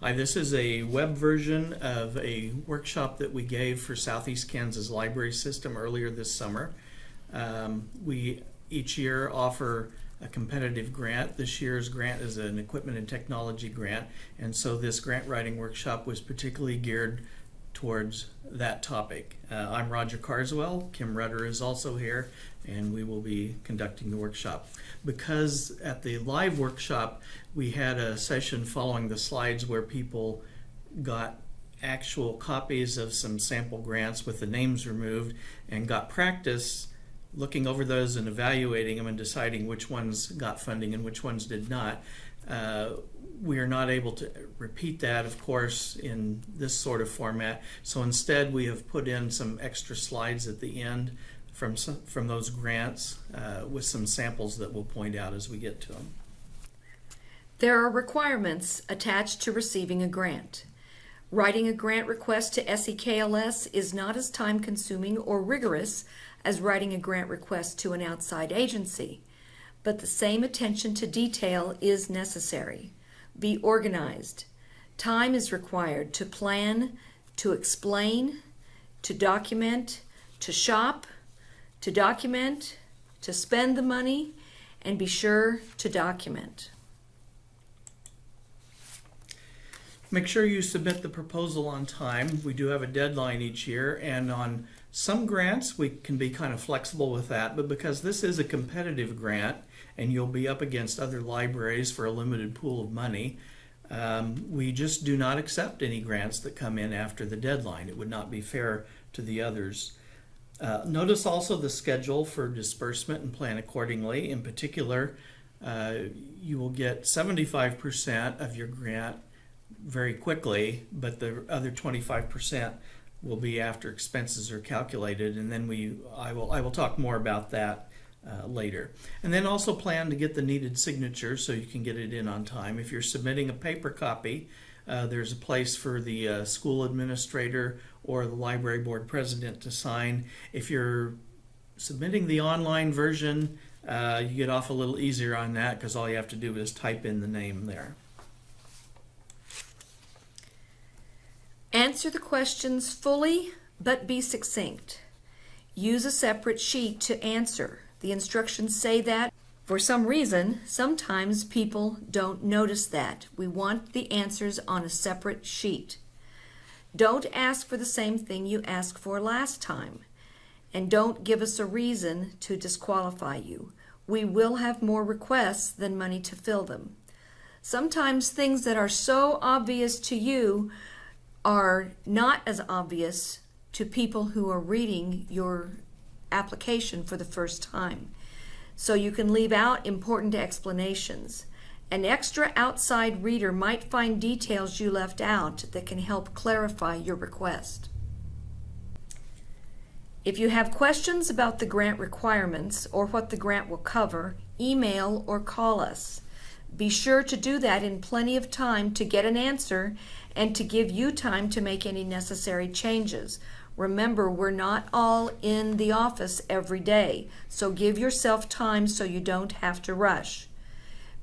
Hi, this is a web version of a workshop that we gave for Southeast Kansas Library System earlier this summer. We each year offer a competitive grant. This year's grant is an equipment and technology grant, and so this grant writing workshop was particularly geared towards that topic. I'm Roger Carswell. Kim Rutter is also here, and we will be conducting the workshop. Because at the live workshop we had a session following the slides where people got actual copies of some sample grants with the names removed and got practice looking over those and evaluating them and deciding which ones got funding and which ones did not. We are not able to repeat that, of course, in this sort of format. So instead, we have put in some extra slides at the end from those grants with some samples that we'll point out as we get to them. There are requirements attached to receiving a grant. Writing a grant request to SEKLS is not as time-consuming or rigorous as writing a grant request to an outside agency, but the same attention to detail is necessary. Be organized. Time is required to plan, to explain, to document, to shop, to document, to spend the money, and be sure to document. Make sure you submit the proposal on time. We do have a deadline each year, and on some grants we can be kind of flexible with that, but because this is a competitive grant and you'll be up against other libraries for a limited pool of money, we just do not accept any grants that come in after the deadline. It would not be fair to the others. Notice also the schedule for disbursement and plan accordingly. In particular, you will get 75% of your grant very quickly, but the other 25% will be after expenses are calculated, and then I will talk more about that later. And then also plan to get the needed signature so you can get it in on time. If you're submitting a paper copy, there's a place for the school administrator or the library board president to sign. If you're submitting the online version, you get off a little easier on that because all you have to do is type in the name there. Answer the questions fully, but be succinct. Use a separate sheet to answer. The instructions say that. For some reason, sometimes people don't notice that. We want the answers on a separate sheet. Don't ask for the same thing you asked for last time. And don't give us a reason to disqualify you. We will have more requests than money to fill them. Sometimes things that are so obvious to you are not as obvious to people who are reading your application for the first time. So you can leave out important explanations. An extra outside reader might find details you left out that can help clarify your request. If you have questions about the grant requirements or what the grant will cover, email or call us. Be sure to do that in plenty of time to get an answer and to give you time to make any necessary changes. Remember, we're not all in the office every day, so give yourself time so you don't have to rush.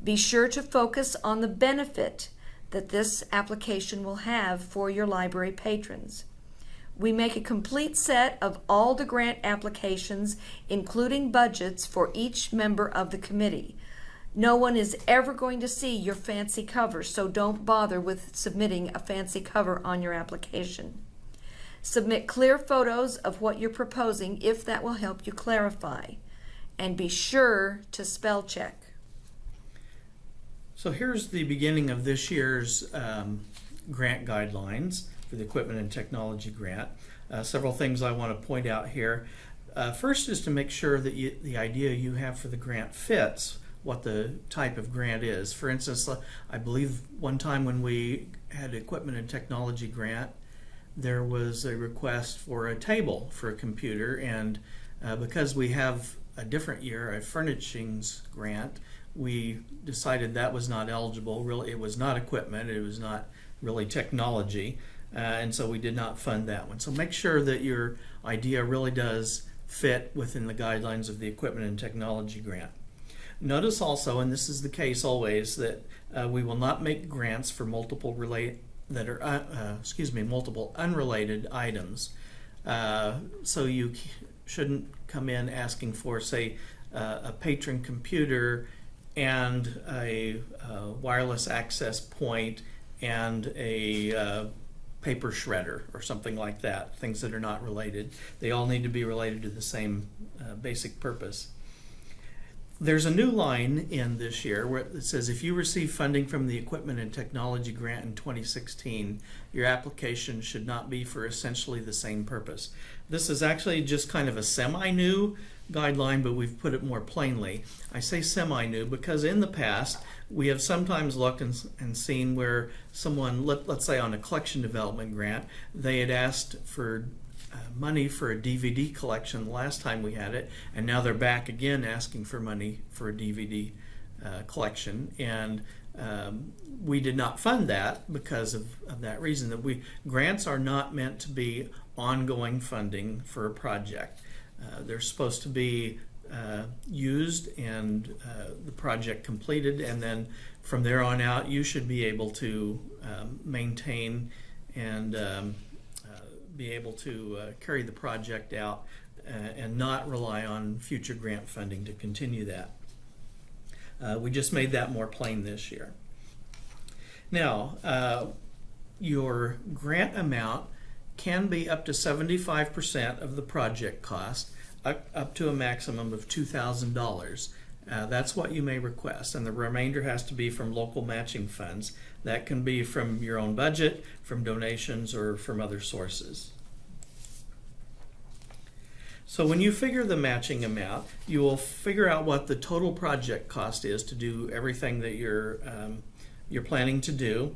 Be sure to focus on the benefit that this application will have for your library patrons. We make a complete set of all the grant applications, including budgets for each member of the committee. No one is ever going to see your fancy cover, so don't bother with submitting a fancy cover on your application. Submit clear photos of what you're proposing if that will help you clarify. And be sure to spell check. So here's the beginning of this year's grant guidelines for the equipment and technology grant. Several things I want to point out here. First is to make sure that the idea you have for the grant fits what the type of grant is. For instance, I believe one time when we had equipment and technology grant, there was a request for a table for a computer, and because we have a different year, a furnishings grant, we decided that was not eligible. Really, it was not equipment, it was not really technology, and so we did not fund that one. So make sure that your idea really does fit within the guidelines of the equipment and technology grant. Notice also, and this is the case always, that we will not make grants for multiple that are multiple unrelated items. So you shouldn't come in asking for, say, a patron computer and a wireless access point and a paper shredder or something like that, things that are not related. They all need to be related to the same basic purpose. There's a new line in this year where it says if you receive funding from the Equipment and Technology Grant in 2016, your application should not be for essentially the same purpose. This is actually just kind of a semi-new guideline, but we've put it more plainly. I say semi-new because in the past we have sometimes looked and seen where someone, let's say on a collection development grant, they had asked for money for a DVD collection the last time we had it, and now they're back again asking for money for a DVD collection, and we did not fund that because of that reason. That grants are not meant to be ongoing funding for a project. They're supposed to be used and the project completed, and then from there on out you should be able to maintain and be able to carry the project out and not rely on future grant funding to continue that. We just made that more plain this year. Now, your grant amount can be up to 75% of the project cost, up to a maximum of $2,000. That's what you may request, and the remainder has to be from local matching funds. That can be from your own budget, from donations, or from other sources. So when you figure the matching amount, you will figure out what the total project cost is to do everything that you're planning to do.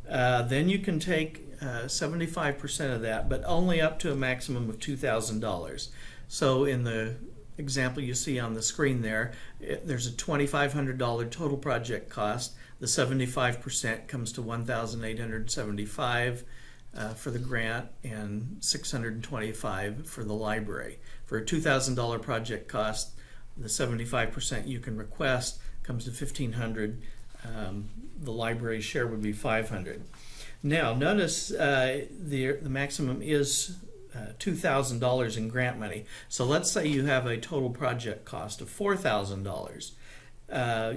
Then you can take 75% of that, but only up to a maximum of $2,000. So in the example you see on the screen there, there's a $2,500 total project cost. The 75% comes to $1,875 for the grant and $625 for the library. For a $2,000 project cost, the 75% you can request comes to $1,500. The library share would be $500. Now notice the maximum is $2,000 in grant money. So let's say you have a total project cost of $4,000.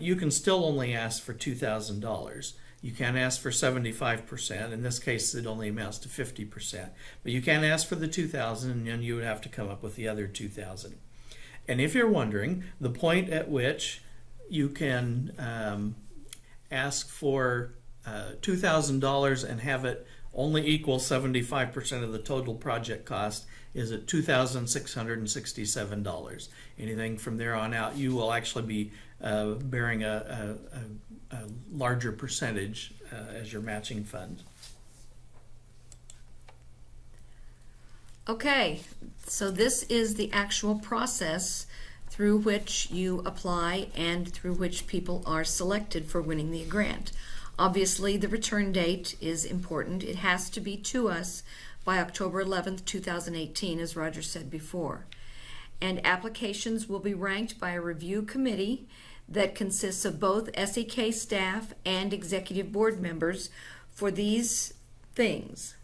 You can still only ask for $2,000. You can ask for 75%. In this case, it only amounts to 50%. But you can ask for the $2,000, and then you would have to come up with the other $2,000. And if you're wondering, the point at which you can ask for $2,000 and have it only equal 75% of the total project cost is at $2,667. Anything from there on out, you will actually be bearing a larger percentage as your matching fund. Okay, so this is the actual process through which you apply and through which people are selected for winning the grant. Obviously, the return date is important. It has to be to us by October 11th, 2018, as Roger said before. And applications will be ranked by a review committee that consists of both SEK staff and executive board members for these things.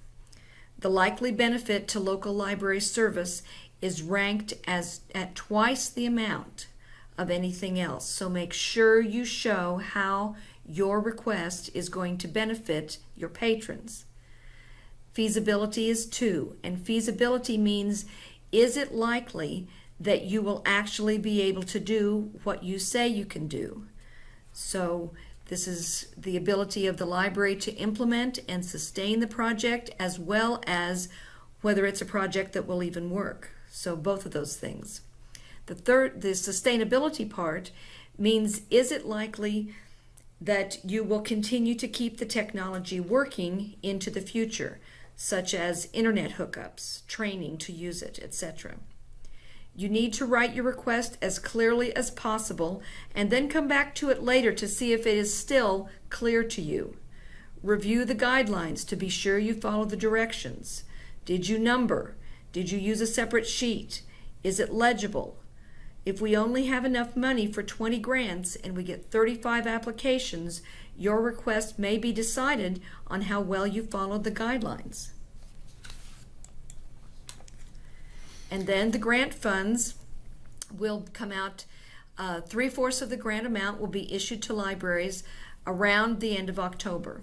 The likely benefit to local library service is ranked as at twice the amount of anything else. So make sure you show how your request is going to benefit your patrons. Feasibility is 2, and feasibility means, is it likely that you will actually be able to do what you say you can do? So this is the ability of the library to implement and sustain the project, as well as whether it's a project that will even work. So both of those things. The sustainability part means, is it likely that you will continue to keep the technology working into the future, such as internet hookups, training to use it, etc. You need to write your request as clearly as possible and then come back to it later to see if it is still clear to you. Review the guidelines to be sure you follow the directions. Did you number? Did you use a separate sheet? Is it legible? If we only have enough money for 20 grants and we get 35 applications, your request may be decided on how well you followed the guidelines. And then the grant funds will come out, 3/4 of the grant amount will be issued to libraries around the end of October.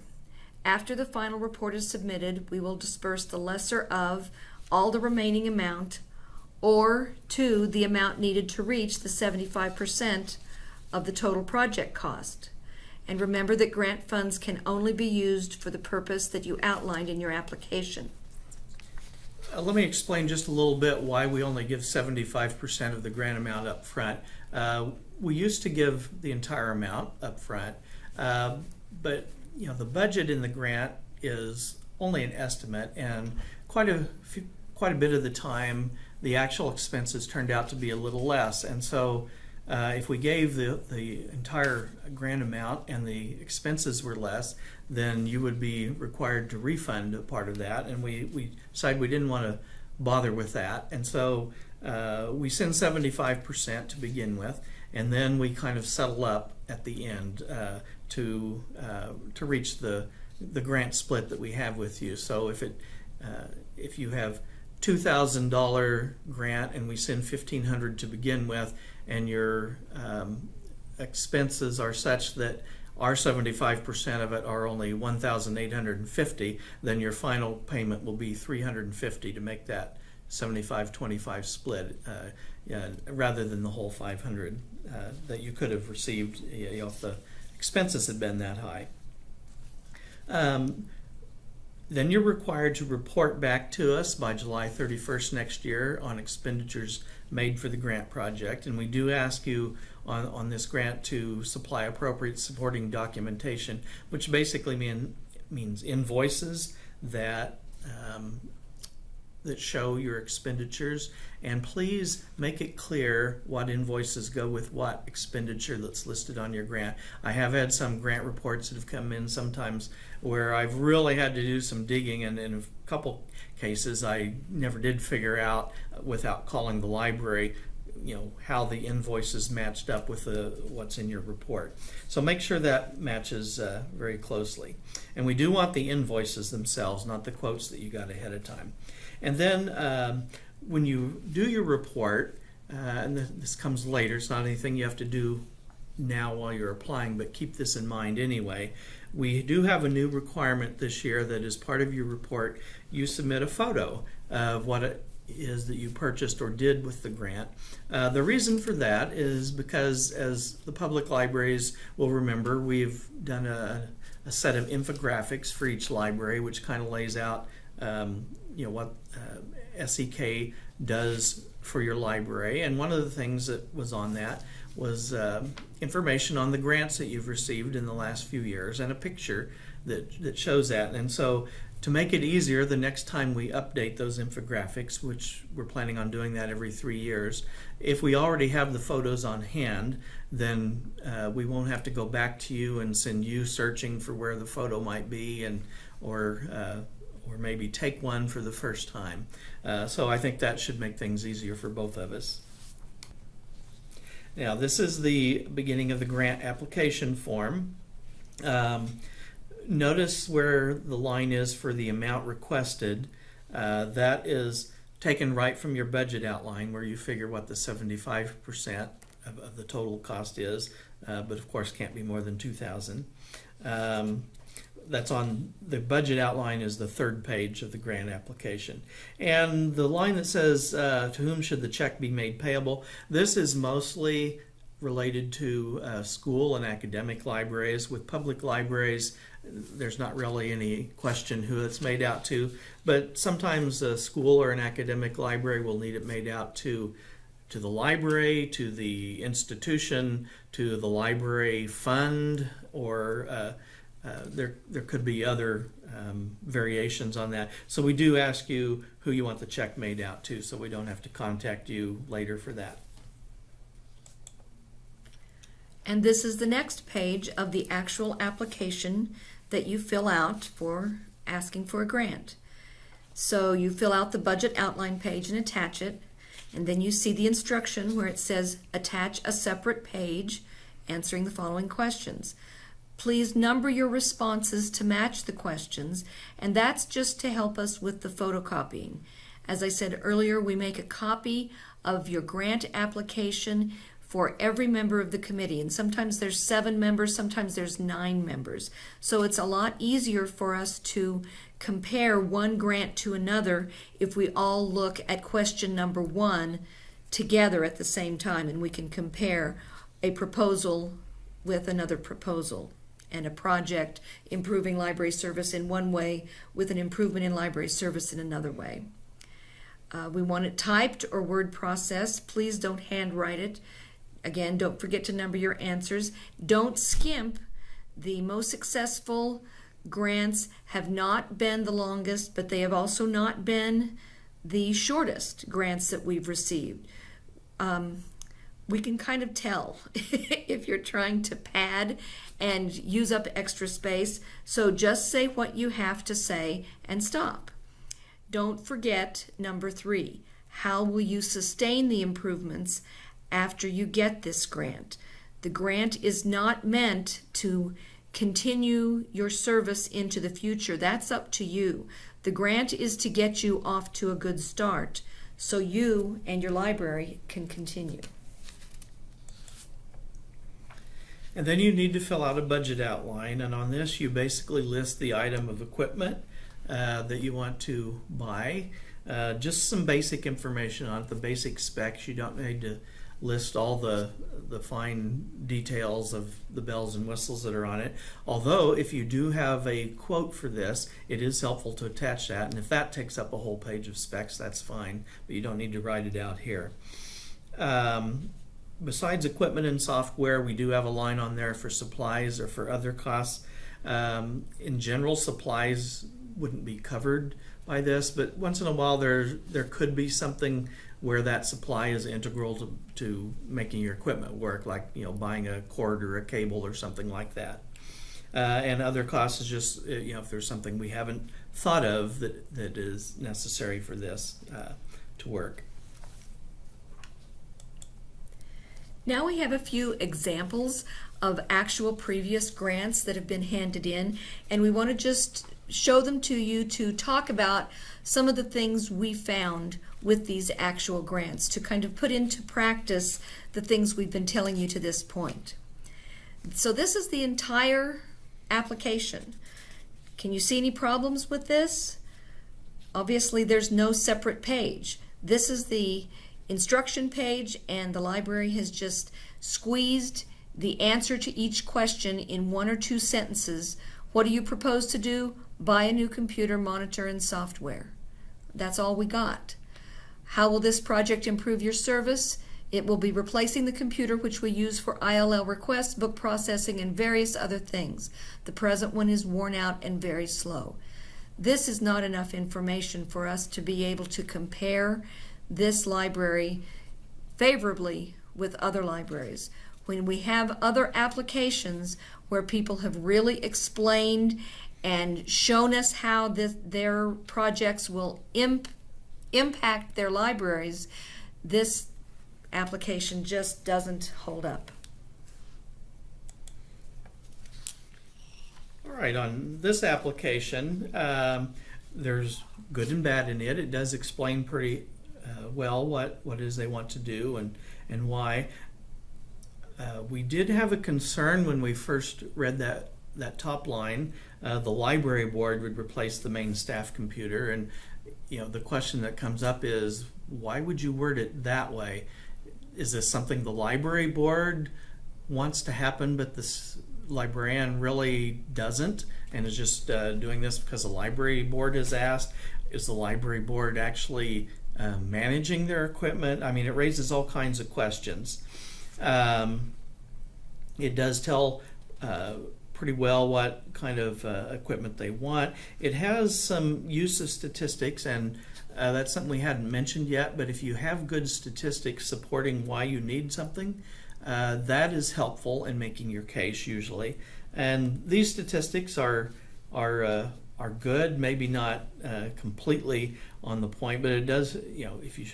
After the final report is submitted, we will disperse the lesser of all the remaining amount, or to the amount needed to reach the 75% of the total project cost. And remember that grant funds can only be used for the purpose that you outlined in your application. Let me explain just a little bit why we only give 75% of the grant amount up front. We used to give the entire amount up front, but the budget in the grant is only an estimate, and quite a bit of the time the actual expenses turned out to be a little less. And so if we gave the entire grant amount and the expenses were less, then you would be required to refund a part of that, and we decided we didn't want to bother with that. And so we send 75% to begin with, and then we kind of settle up at the end to reach the grant split that we have with you. So if you have $2,000 grant and we send $1,500 to begin with, and your expenses are such that our 75% of it are only $1,850, then your final payment will be $350 to make that 75-25 split, rather than the whole $500 that you could have received if the expenses had been that high. Then you're required to report back to us by July 31st next year on expenditures made for the grant project. And we do ask you on this grant to supply appropriate supporting documentation, which basically means invoices that show your expenditures. And please make it clear what invoices go with what expenditure that's listed on your grant. I have had some grant reports that have come in sometimes where I've really had to do some digging, and in a couple cases I never did figure out without calling the library how the invoices matched up with what's in your report. So make sure that matches very closely. And we do want the invoices themselves, not the quotes that you got ahead of time. And then when you do your report, and this comes later, it's not anything you have to do now while you're applying, but keep this in mind anyway. We do have a new requirement this year that as part of your report, you submit a photo of what it is that you purchased or did with the grant. The reason for that is because, as the public libraries will remember, we've done a set of infographics for each library, which kind of lays out what SEK does for your library. And one of the things that was on that was information on the grants that you've received in the last few years, and a picture that shows that. And so to make it easier, the next time we update those infographics, which we're planning on doing that every 3 years, if we already have the photos on hand, then we won't have to go back to you and send you searching for where the photo might be, or maybe take one for the first time. So I think that should make things easier for both of us. Now, this is the beginning of the grant application form. Notice where the line is for the amount requested. That is taken right from your budget outline, where you figure what the 75% of the total cost is, but of course can't be more than $2,000. That's on the budget outline, is the third page of the grant application. And the line that says, to whom should the check be made payable? This is mostly related to school and academic libraries. With public libraries, there's not really any question who it's made out to, but sometimes a school or an academic library will need it made out to the library, to the institution, to the library fund, or there could be other variations on that. So we do ask you who you want the check made out to, so we don't have to contact you later for that. And this is the next page of the actual application that you fill out for asking for a grant. So you fill out the budget outline page and attach it. And then you see the instruction where it says attach a separate page answering the following questions. Please number your responses to match the questions, and that's just to help us with the photocopying. As I said earlier, we make a copy of your grant application for every member of the committee, and sometimes there's 7 members, sometimes there's 9 members. So it's a lot easier for us to compare one grant to another if we all look at question number 1 together at the same time, and we can compare a proposal with another proposal and a project improving library service in one way with an improvement in library service in another way. We want it typed or word processed. Please don't handwrite it. Again, don't forget to number your answers. Don't skimp. The most successful grants have not been the longest, but they have also not been the shortest grants that we've received. We can kind of tell if you're trying to pad and use up extra space. So just say what you have to say and stop. Don't forget number 3. How will you sustain the improvements after you get this grant? The grant is not meant to continue your service into the future. That's up to you. The grant is to get you off to a good start so you and your library can continue. And then you need to fill out a budget outline, and on this you basically list the item of equipment that you want to buy. Just some basic information on it, the basic specs. You don't need to list all the fine details of the bells and whistles that are on it. Although if you do have a quote for this, it is helpful to attach that, and if that takes up a whole page of specs, that's fine, but you don't need to write it out here. Besides equipment and software, we do have a line on there for supplies or for other costs. In general, supplies wouldn't be covered by this, but once in a while there could be something where that supply is integral to making your equipment work, like buying a cord or a cable or something like that. And other costs is just if there's something we haven't thought of that is necessary for this to work. Now we have a few examples of actual previous grants that have been handed in, and we want to just show them to you to talk about some of the things we found with these actual grants, to kind of put into practice the things we've been telling you to this point. So this is the entire application. Can you see any problems with this? Obviously there's no separate page. This is the instruction page, and the library has just squeezed the answer to each question in 1 or 2 sentences. What do you propose to do? Buy a new computer, monitor, and software. That's all we got. How will this project improve your service? It will be replacing the computer which we use for ILL requests, book processing, and various other things. The present one is worn out and very slow. This is not enough information for us to be able to compare this library favorably with other libraries. When we have other applications where people have really explained and shown us how their projects will impact their libraries, this application just doesn't hold up. All right, on this application, there's good and bad in it. It does explain pretty well what it is they want to do and why. We did have a concern when we first read that top line. The library board would replace the main staff computer, and the question that comes up is, why would you word it that way? Is this something the library board wants to happen but this librarian really doesn't and is just doing this because the library board has asked? Is the library board actually managing their equipment? I mean, it raises all kinds of questions. It does tell pretty well what kind of equipment they want. It has some use of statistics, and that's something we hadn't mentioned yet, but if you have good statistics supporting why you need something, that is helpful in making your case usually. And these statistics are good, maybe not completely on the point, but it does, if you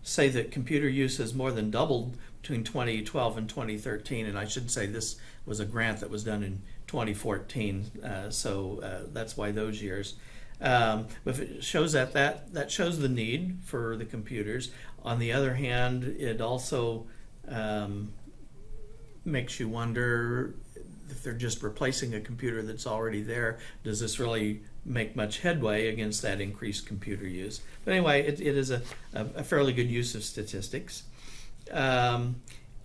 say that computer use has more than doubled between 2012 and 2013, and I should say this was a grant that was done in 2014, so that's why those years. But if it shows that shows the need for the computers. On the other hand, it also makes you wonder if they're just replacing a computer that's already there. Does this really make much headway against that increased computer use? But anyway, it is a fairly good use of statistics.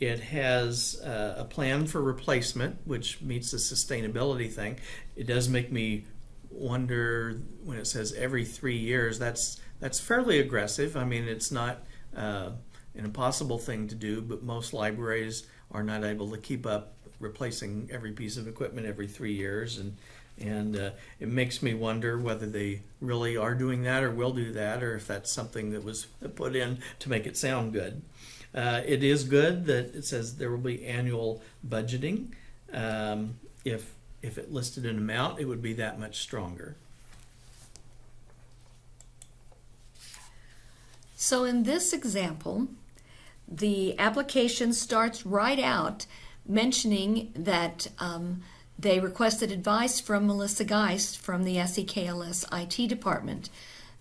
It has a plan for replacement, which meets the sustainability thing. It does make me wonder when it says every 3 years. That's fairly aggressive. I mean, it's not an impossible thing to do, but most libraries are not able to keep up replacing every piece of equipment every 3 years, and it makes me wonder whether they really are doing that or will do that, or if that's something that was put in to make it sound good. It is good that it says there will be annual budgeting. If it listed an amount, it would be that much stronger. So in this example, the application starts right out mentioning that they requested advice from Melissa Geist from the SEKLS IT department.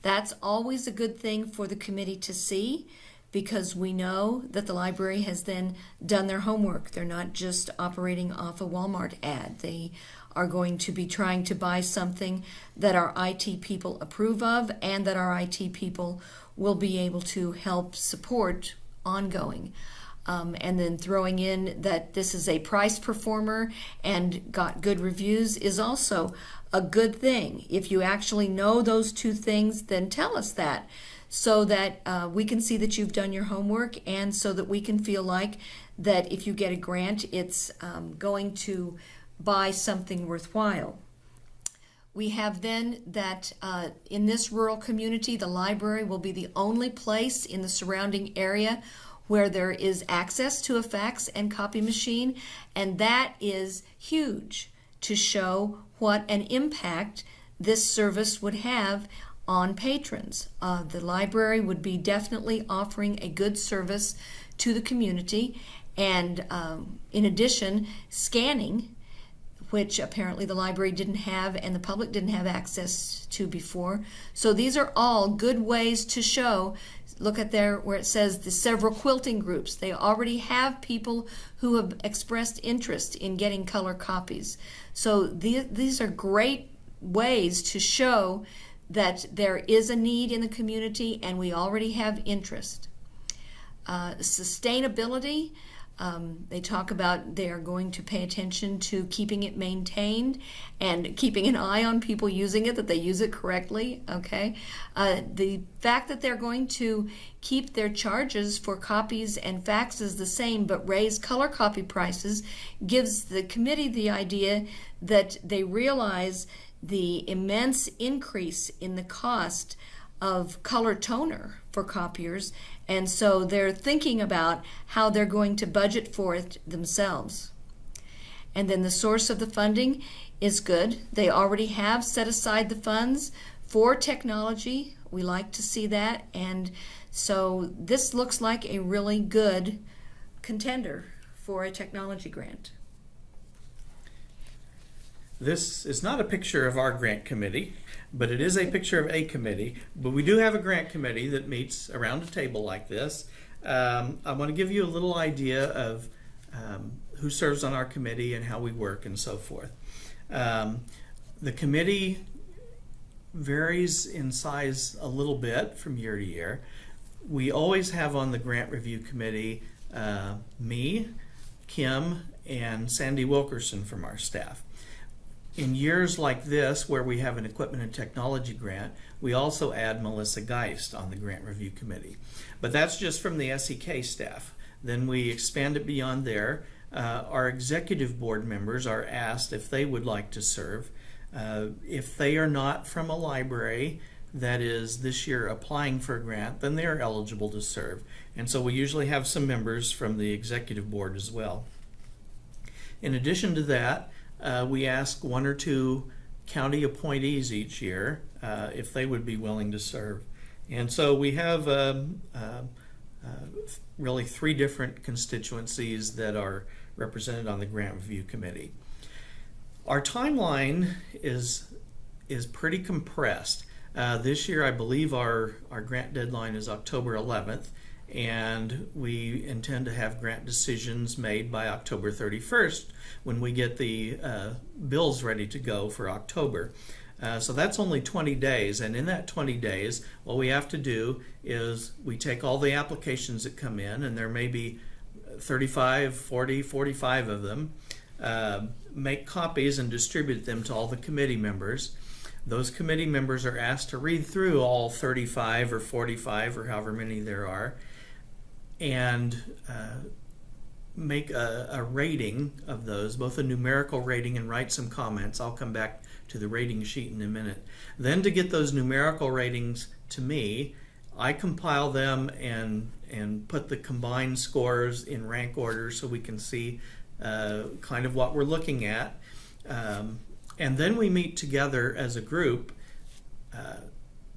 That's always a good thing for the committee to see, because we know that the library has then done their homework. They're not just operating off a Walmart ad. They are going to be trying to buy something that our IT people approve of and that our IT people will be able to help support ongoing. And then throwing in that this is a price performer and got good reviews is also a good thing. If you actually know those two things, then tell us that, so that we can see that you've done your homework, and so that we can feel like that if you get a grant, it's going to buy something worthwhile. We have then that in this rural community, the library will be the only place in the surrounding area where there is access to a fax and copy machine, and that is huge to show what an impact this service would have on patrons. The library would be definitely offering a good service to the community, and in addition, scanning, which apparently the library didn't have and the public didn't have access to before. So these are all good ways to show. Look at there where it says the several quilting groups. They already have people who have expressed interest in getting color copies. So these are great ways to show that there is a need in the community and we already have interest. Sustainability. They talk about they are going to pay attention to keeping it maintained and keeping an eye on people using it, that they use it correctly. Okay, the fact that they're going to keep their charges for copies and faxes the same but raise color copy prices gives the committee the idea that they realize the immense increase in the cost of color toner for copiers, and so they're thinking about how they're going to budget for it themselves. And then the source of the funding is good. They already have set aside the funds for technology. We like to see that, and so this looks like a really good contender for a technology grant. This is not a picture of our grant committee, but it is a picture of a committee. But we do have a grant committee that meets around a table like this. I want to give you a little idea of who serves on our committee and how we work and so forth. The committee varies in size a little bit from year to year. We always have on the grant review committee me, Kim, and Sandy Wilkerson from our staff. In years like this, where we have an equipment and technology grant, we also add Melissa Geist on the grant review committee. But that's just from the SEK staff. Then we expand it beyond there. Our executive board members are asked if they would like to serve. If they are not from a library that is this year applying for a grant, then they are eligible to serve. And so we usually have some members from the executive board as well. In addition to that, we ask 1 or 2 county appointees each year if they would be willing to serve. And so we have really 3 different constituencies that are represented on the grant review committee. Our timeline is pretty compressed. This year, I believe our grant deadline is October 11th, and we intend to have grant decisions made by October 31st when we get the bills ready to go for October. So that's only 20 days, and in that 20 days, what we have to do is we take all the applications that come in, and there may be 35, 40, 45 of them, make copies and distribute them to all the committee members. Those committee members are asked to read through all 35 or 45 or however many there are and make a rating of those, both a numerical rating and write some comments. I'll come back to the rating sheet in a minute. Then to get those numerical ratings to me, I compile them and put the combined scores in rank order so we can see kind of what we're looking at. And then we meet together as a group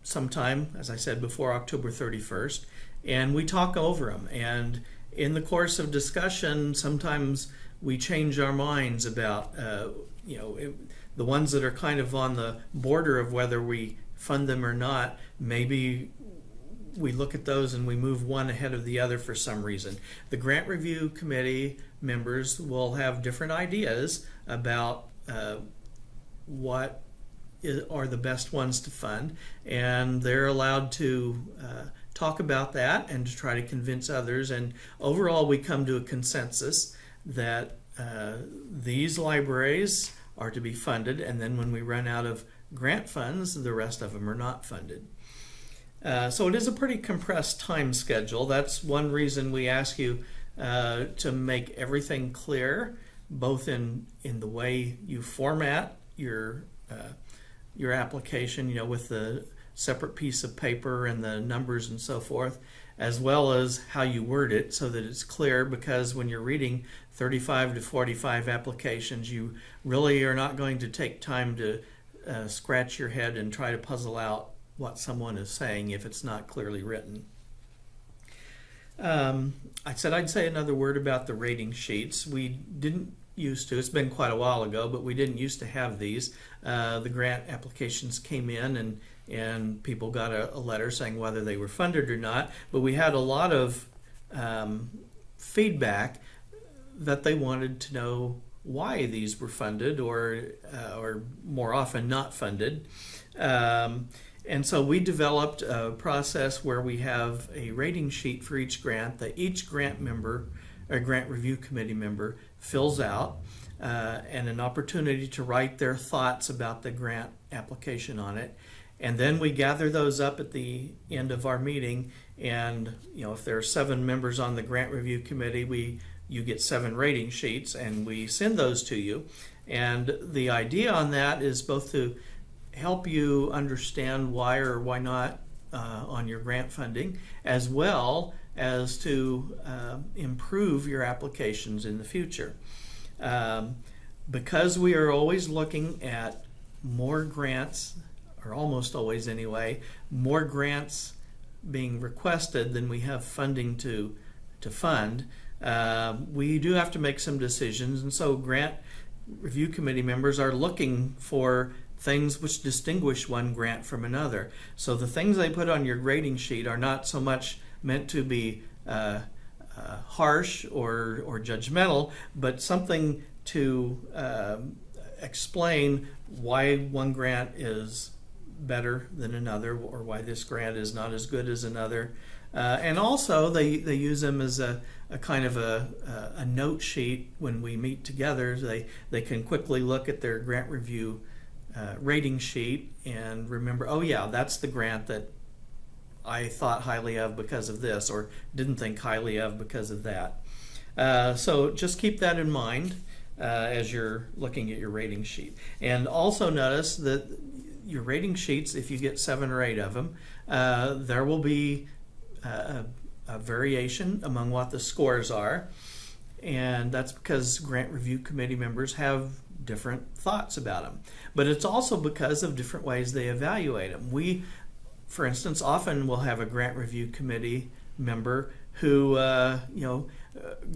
sometime, as I said before, October 31st, and we talk over them. And in the course of discussion, sometimes we change our minds about, the ones that are kind of on the border of whether we fund them or not. Maybe we look at those and we move one ahead of the other for some reason. The grant review committee members will have different ideas about what are the best ones to fund, and they're allowed to talk about that and to try to convince others. And overall, we come to a consensus that these libraries are to be funded, and then when we run out of grant funds, the rest of them are not funded. So it is a pretty compressed time schedule. That's one reason we ask you to make everything clear, both in the way you format your application, with the separate piece of paper and the numbers and so forth, as well as how you word it so that it's clear, because when you're reading 35 to 45 applications, you really are not going to take time to scratch your head and try to puzzle out what someone is saying if it's not clearly written. I said I'd say another word about the rating sheets. We didn't used to, it's been quite a while ago, but we didn't used to have these. The grant applications came in and people got a letter saying whether they were funded or not, but we had a lot of feedback that they wanted to know why these were funded or more often not funded. And so we developed a process where we have a rating sheet for each grant that each grant member or grant review committee member fills out, and an opportunity to write their thoughts about the grant application on it. And then we gather those up at the end of our meeting, and if there are 7 members on the grant review committee, you get 7 rating sheets, and we send those to you. And the idea on that is both to help you understand why or why not on your grant funding, as well as to improve your applications in the future. Because we are always looking at more grants, or almost always anyway, more grants being requested than we have funding to fund, we do have to make some decisions, and so grant review committee members are looking for things which distinguish one grant from another. So the things they put on your grading sheet are not so much meant to be harsh or judgmental, but something to explain why one grant is better than another, or why this grant is not as good as another. And also they use them as a kind of a note sheet when we meet together. They can quickly look at their grant review rating sheet and remember, oh yeah, that's the grant that I thought highly of because of this, or didn't think highly of because of that. So just keep that in mind as you're looking at your rating sheet. And also notice that your rating sheets, if you get 7 or 8 of them, there will be a variation among what the scores are. And that's because grant review committee members have different thoughts about them. But it's also because of different ways they evaluate them. We, for instance, often will have a grant review committee member who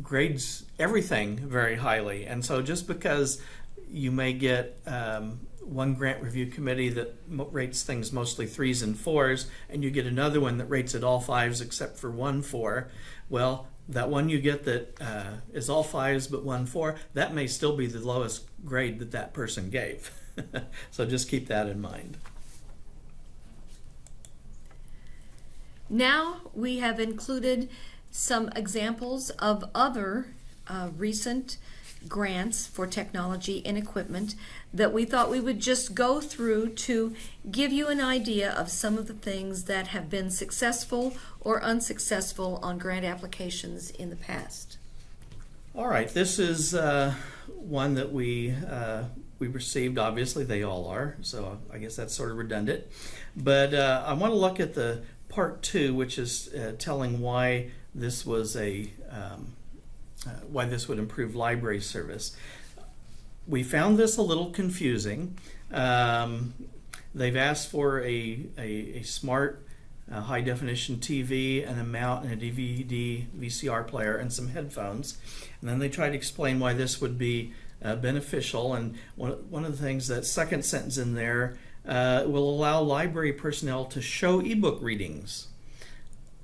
grades everything very highly. And so just because you may get one grant review committee that rates things mostly 3s and 4s, and you get another one that rates it all 5s except for 1 4, well, that one you get that is all 5s but 1 4, that may still be the lowest grade that that person gave. So just keep that in mind. Now we have included some examples of other recent grants for technology and equipment that we thought we would just go through to give you an idea of some of the things that have been successful or unsuccessful on grant applications in the past. All right, this is one that we received. Obviously, they all are, so I guess that's sort of redundant. But I want to look at the part 2, which is telling why this was why this would improve library service. We found this a little confusing. They've asked for a smart high definition TV and a mount and a DVD VCR player and some headphones, and then they try to explain why this would be beneficial. And one of the things, that second sentence in there, will allow library personnel to show ebook readings.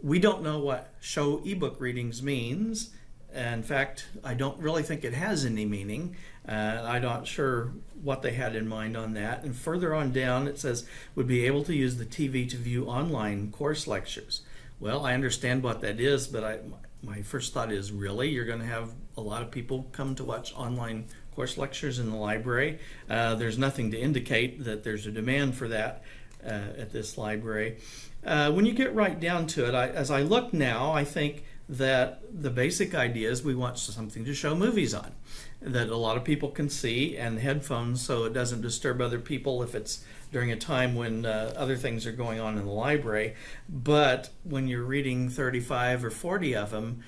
We don't know what show ebook readings means. In fact, I don't really think it has any meaning. I'm not sure what they had in mind on that. And further on down, it says, would be able to use the TV to view online course lectures. Well, I understand what that is, but my first thought is, really? You're going to have a lot of people come to watch online course lectures in the library? There's nothing to indicate that there's a demand for that at this library. When you get right down to it, as I look now, I think that the basic idea is we want something to show movies on that a lot of people can see, and headphones so it doesn't disturb other people if it's during a time when other things are going on in the library. But when you're reading 35 or 40 of them,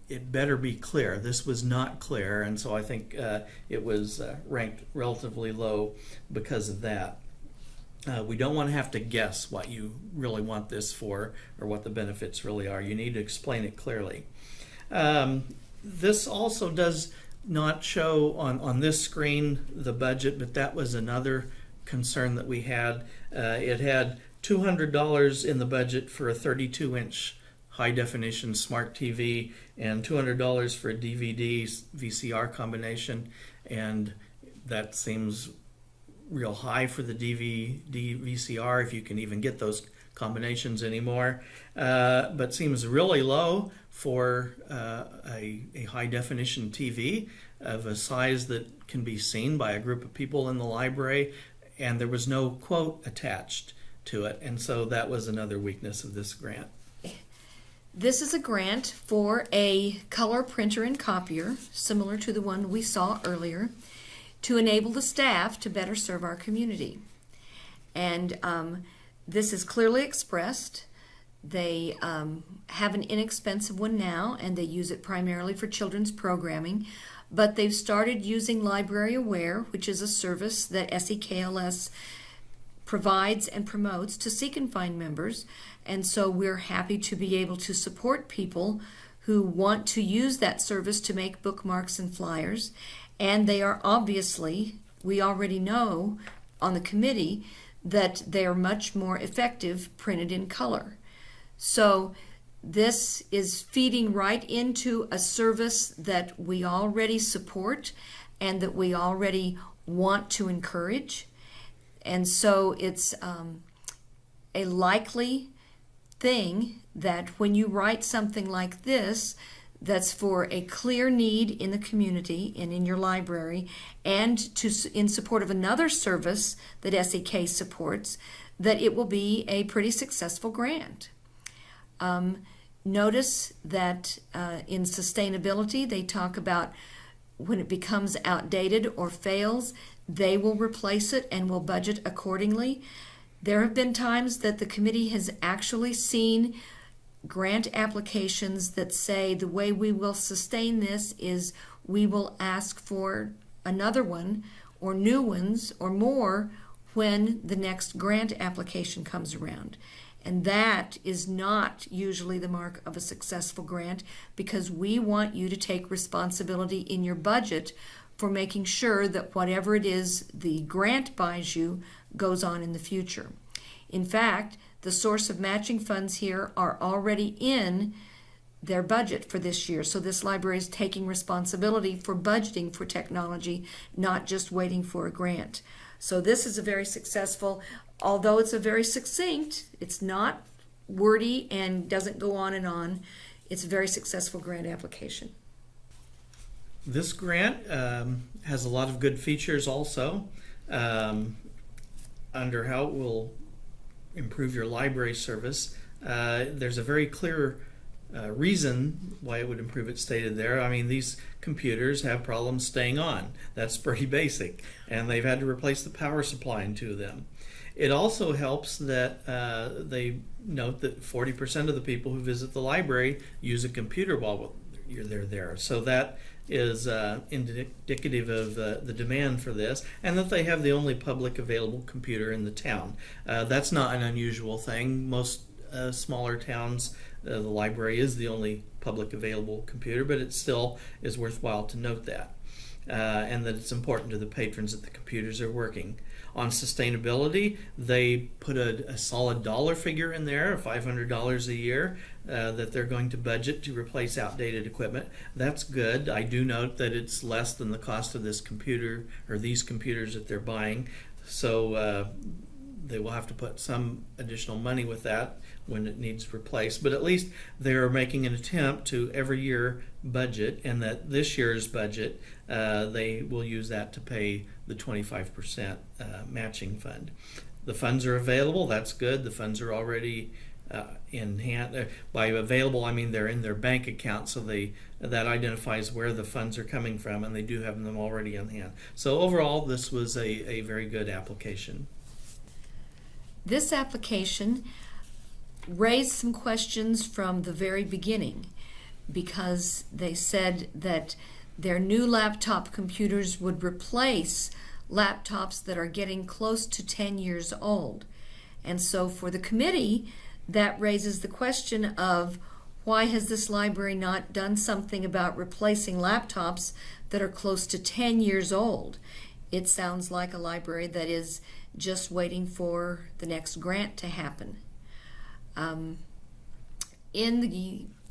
it better be clear. This was not clear, and so I think it was ranked relatively low because of that. We don't want to have to guess what you really want this for or what the benefits really are. You need to explain it clearly. This also does not show on this screen the budget, but that was another concern that we had. It had $200 in the budget for a 32-inch high-definition smart TV and $200 for a DVD VCR combination, and that seems real high for the DVD VCR, if you can even get those combinations anymore, but seems really low for a high definition TV of a size that can be seen by a group of people in the library, and there was no quote attached to it, and so that was another weakness of this grant. This is a grant for a color printer and copier, similar to the one we saw earlier, to enable the staff to better serve our community. And this is clearly expressed. They have an inexpensive one now, and they use it primarily for children's programming, but they've started using Library Aware, which is a service that SEKLS provides and promotes to Seek and Find members, and so we're happy to be able to support people who want to use that service to make bookmarks and flyers. And they are obviously, we already know on the committee, that they are much more effective printed in color. So this is feeding right into a service that we already support and that we already want to encourage. And so it's a likely thing that when you write something like this, that's for a clear need in the community and in your library, and in support of another service that SEK supports, that it will be a pretty successful grant. Notice that in sustainability, they talk about when it becomes outdated or fails, they will replace it and will budget accordingly. There have been times that the committee has actually seen grant applications that say the way we will sustain this is we will ask for another one or new ones or more when the next grant application comes around. And that is not usually the mark of a successful grant, because we want you to take responsibility in your budget for making sure that whatever it is the grant buys you goes on in the future. In fact, the source of matching funds here are already in their budget for this year. So this library is taking responsibility for budgeting for technology, not just waiting for a grant. So this is a very successful, although it's a very succinct, it's not wordy and doesn't go on and on, it's a very successful grant application. This grant has a lot of good features also. Under how it will improve your library service, there's a very clear reason why it would improve it stated there. I mean, these computers have problems staying on. That's pretty basic. And they've had to replace the power supply in 2 of them. It also helps that they note that 40% of the people who visit the library use a computer while they're there. So that is indicative of the demand for this, and that they have the only public available computer in the town. That's not an unusual thing. Most smaller towns, the library is the only public available computer, but it still is worthwhile to note that. And that it's important to the patrons that the computers are working. On sustainability, they put a solid dollar figure in there, $500 a year, that they're going to budget to replace outdated equipment. That's good. I do note that it's less than the cost of this computer or these computers that they're buying. So they will have to put some additional money with that when it needs replaced. But at least they're making an attempt to every year budget, and that this year's budget, they will use that to pay the 25% matching fund. The funds are available. That's good. The funds are already in hand. By available, I mean they're in their bank account, so that identifies where the funds are coming from, and they do have them already in hand. So overall, this was a very good application. This application raised some questions from the very beginning, because they said that their new laptop computers would replace laptops that are getting close to 10 years old. And so for the committee, that raises the question of, why has this library not done something about replacing laptops that are close to 10 years old? It sounds like a library that is just waiting for the next grant to happen. In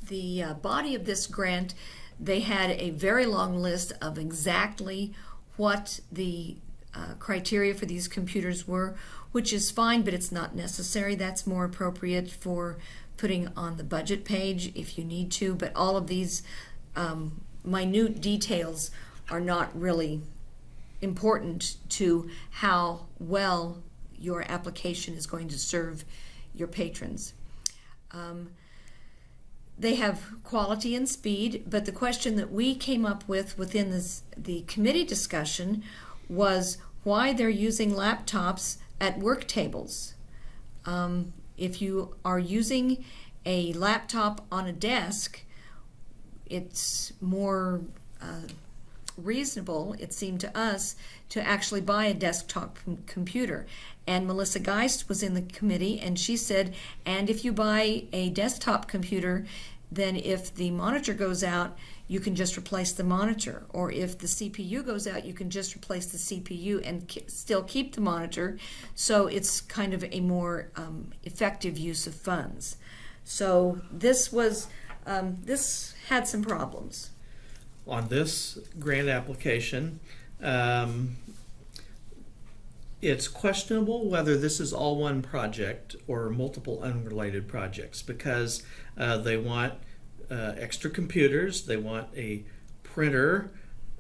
the body of this grant, they had a very long list of exactly what the criteria for these computers were, which is fine, but it's not necessary. That's more appropriate for putting on the budget page if you need to, but all of these minute details are not really important to how well your application is going to serve your patrons. They have quality and speed, but the question that we came up with within the committee discussion was why they're using laptops at work tables. If you are using a laptop on a desk, it's more reasonable, it seemed to us, to actually buy a desktop computer. And Melissa Geist was in the committee, and she said, and if you buy a desktop computer, then if the monitor goes out, you can just replace the monitor. Or if the CPU goes out, you can just replace the CPU and still keep the monitor. So it's kind of a more effective use of funds. So this was this had some problems. On this grant application, it's questionable whether this is all one project or multiple unrelated projects, because they want extra computers, they want a printer,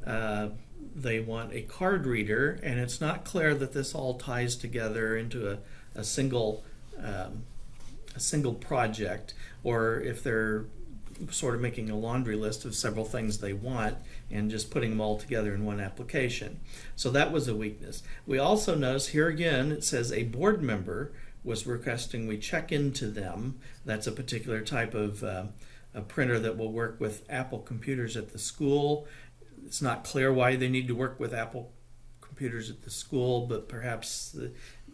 they want a card reader, and it's not clear that this all ties together into a single project, or if they're sort of making a laundry list of several things they want and just putting them all together in one application. So that was a weakness. We also notice here again, it says a board member was requesting we check into them. That's a particular type of a printer that will work with Apple computers at the school. It's not clear why they need to work with Apple computers at the school, but perhaps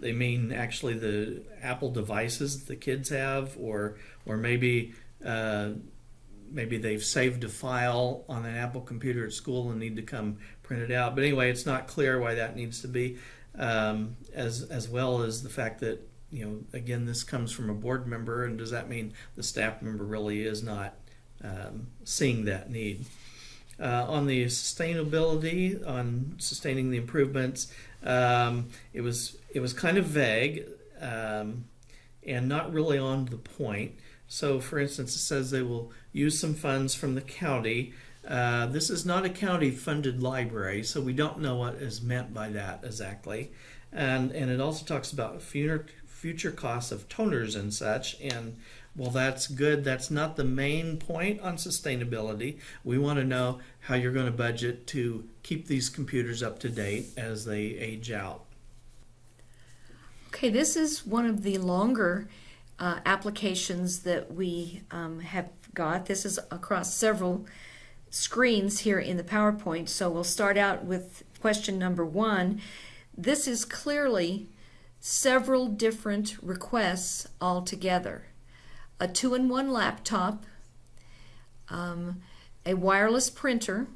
they mean actually the Apple devices that the kids have, or maybe maybe they've saved a file on an Apple computer at school and need to come print it out. But anyway, it's not clear why that needs to be, as well as the fact that, again, this comes from a board member, and does that mean the staff member really is not seeing that need? On the sustainability, on sustaining the improvements, it was kind of vague and not really on the point. So, for instance, it says they will use some funds from the county. This is not a county-funded library, so we don't know what is meant by that exactly. And it also talks about future costs of toners and such. And well, that's good. That's not the main point on sustainability. We want to know how you're going to budget to keep these computers up to date as they age out. Okay, this is one of the longer applications that we have got. This is across several screens here in the PowerPoint. So we'll start out with question number 1. This is clearly several different requests all together. A 2-in-1 laptop, a wireless printer,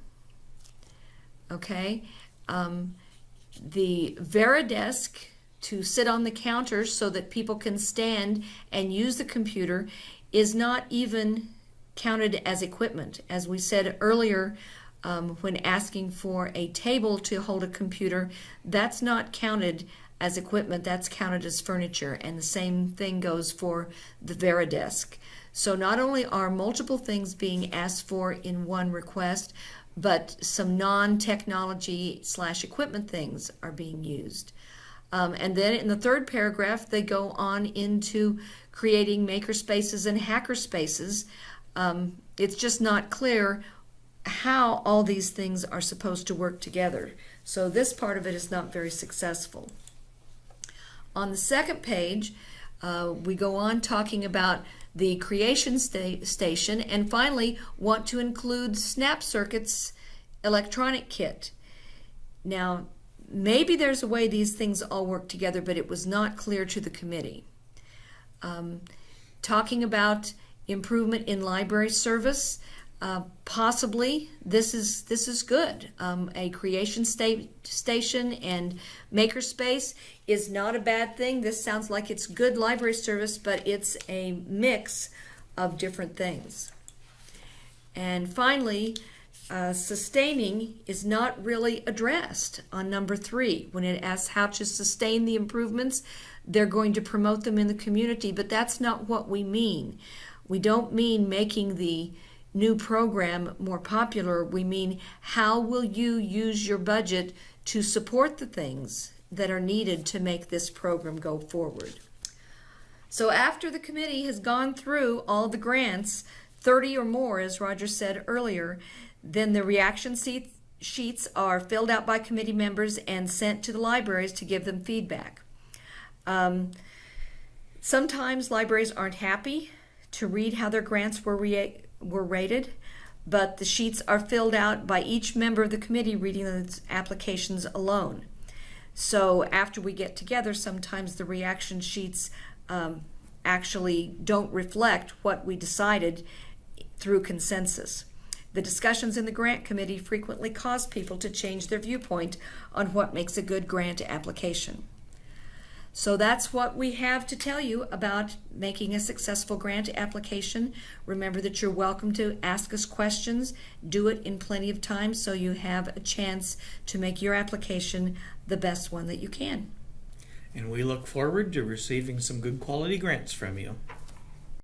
okay, the Veridesk to sit on the counter so that people can stand and use the computer is not even counted as equipment. As we said earlier, when asking for a table to hold a computer, that's not counted as equipment, that's counted as furniture, and the same thing goes for the Veridesk. So not only are multiple things being asked for in one request, but some non-technology / equipment things are being used. And then in the third paragraph, they go on into creating maker spaces and hacker spaces. It's just not clear how all these things are supposed to work together. So this part of it is not very successful. On the second page, we go on talking about the creation station, and finally want to include Snap Circuits electronic kit. Now, maybe there's a way these things all work together, but it was not clear to the committee. Talking about improvement in library service, possibly this is good. A creation station and makerspace is not a bad thing. This sounds like it's good library service, but it's a mix of different things. And finally, sustaining is not really addressed on number 3. When it asks how to sustain the improvements, they're going to promote them in the community, but that's not what we mean. We don't mean making the new program more popular. We mean, how will you use your budget to support the things that are needed to make this program go forward? So after the committee has gone through all the grants, 30 or more, as Roger said earlier, then the reaction sheets are filled out by committee members and sent to the libraries to give them feedback. Sometimes libraries aren't happy to read how their grants were rated, but the sheets are filled out by each member of the committee reading those applications alone. So after we get together, sometimes the reaction sheets actually don't reflect what we decided through consensus. The discussions in the grant committee frequently cause people to change their viewpoint on what makes a good grant application. So that's what we have to tell you about making a successful grant application. Remember that you're welcome to ask us questions. Do it in plenty of time so you have a chance to make your application the best one that you can. And we look forward to receiving some good quality grants from you.